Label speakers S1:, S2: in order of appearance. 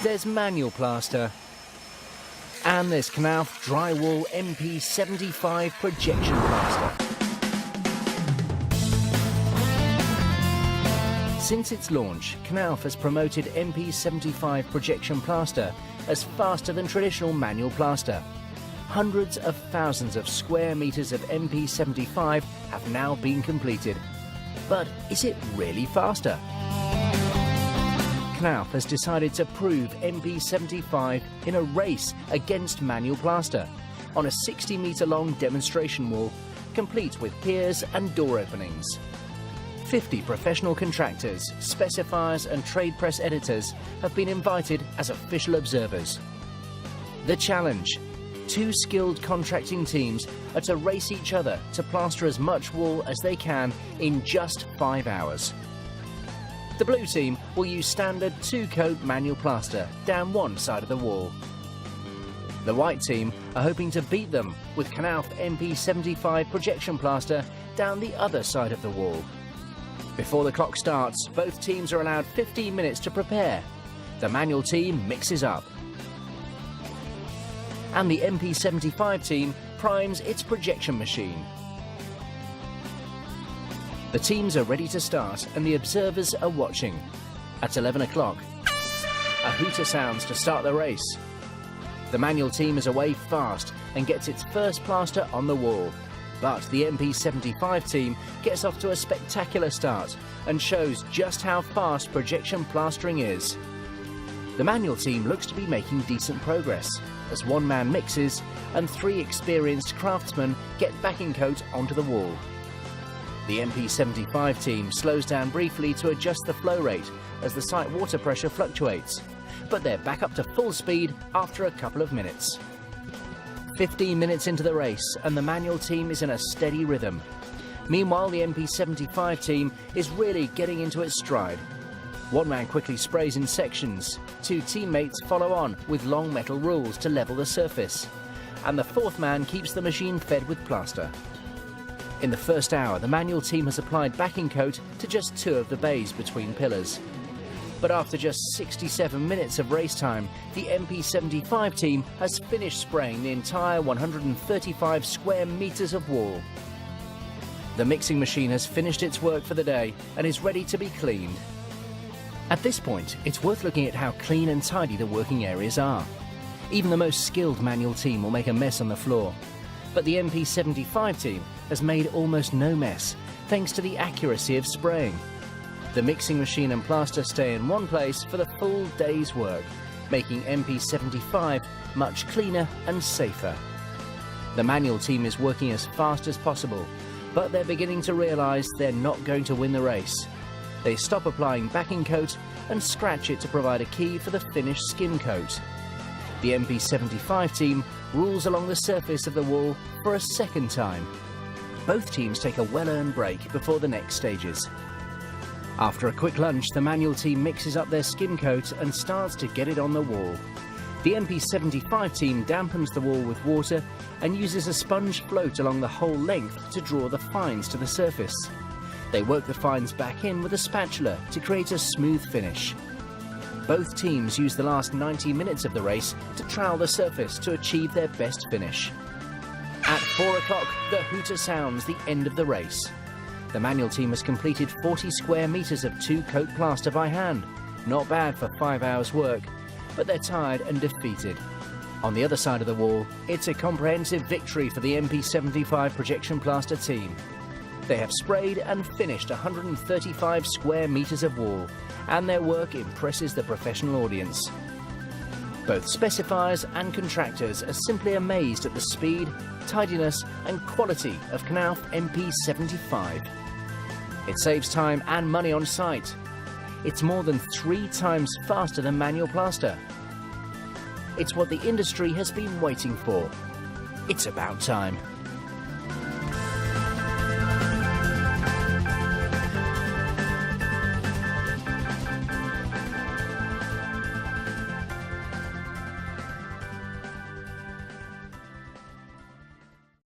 S1: there's manual plaster, and there's Knauf drywall MP75 projection plaster. Since its launch, Knauf has promoted MP75 projection plaster as faster than traditional manual plaster. Hundreds of thousands of square meters of MP75 have now been completed. But is it really faster? Knauf has decided to prove MP75 in a race against manual plaster on a 60-meter long demonstration wall, complete with piers and door openings. 50 professional contractors, specifiers and trade press editors have been invited as official observers. The challenge: 2 skilled contracting teams are to race each other to plaster as much wall as they can in just 5 hours. The blue team will use standard 2-coat manual plaster down one side of the wall. The white team are hoping to beat them with Knauf MP75 projection plaster down the other side of the wall. Before the clock starts, both teams are allowed 15 minutes to prepare. The manual team mixes up, and the MP75 team primes its projection machine. The teams are ready to start and the observers are watching. At 11 o'clock, a hooter sounds to start the race. The manual team is away fast and gets its first plaster on the wall. But the MP75 team gets off to a spectacular start and shows just how fast projection plastering is. The manual team looks to be making decent progress as one man mixes and 3 experienced craftsmen get backing coat onto the wall. The MP75 team slows down briefly to adjust the flow rate as the site water pressure fluctuates, but they're back up to full speed after a couple of minutes. 15 minutes into the race and the manual team is in a steady rhythm. Meanwhile, the MP75 team is really getting into its stride. One man quickly sprays in sections, 2 teammates follow on with long metal rules to level the surface, and the 4th man keeps the machine fed with plaster. In the first hour, the manual team has applied backing coat to just 2 of the bays between pillars. But after just 67 minutes of race time, the MP75 team has finished spraying the entire 135 square meters of wall. The mixing machine has finished its work for the day and is ready to be cleaned. At this point, it's worth looking at how clean and tidy the working areas are. Even the most skilled manual team will make a mess on the floor. But the MP75 team has made almost no mess, thanks to the accuracy of spraying. The mixing machine and plaster stay in one place for the full day's work, making MP75 much cleaner and safer. The manual team is working as fast as possible, but they're beginning to realise they're not going to win the race. They stop applying backing coat and scratch it to provide a key for the finished skim coat. The MP75 team rules along the surface of the wall for a second time. Both teams take a well-earned break before the next stages. After a quick lunch, the manual team mixes up their skim coat and starts to get it on the wall. The MP75 team dampens the wall with water and uses a sponge float along the whole length to draw the fines to the surface. They work the fines back in with a spatula to create a smooth finish. Both teams use the last 90 minutes of the race to trowel the surface to achieve their best finish. At 4 o'clock, the hooter sounds the end of the race. The manual team has completed 40 square meters of 2-coat plaster by hand. Not bad for 5 hours work, but they're tired and defeated. On the other side of the wall, it's a comprehensive victory for the MP75 projection plaster team. They have sprayed and finished 135 square meters of wall, and their work impresses the professional audience. Both specifiers and contractors are simply amazed at the speed, tidiness and quality of Knauf MP75. It saves time and money on site. It's more than 3 times faster than manual plaster. It's what the industry has been waiting for. It's about time.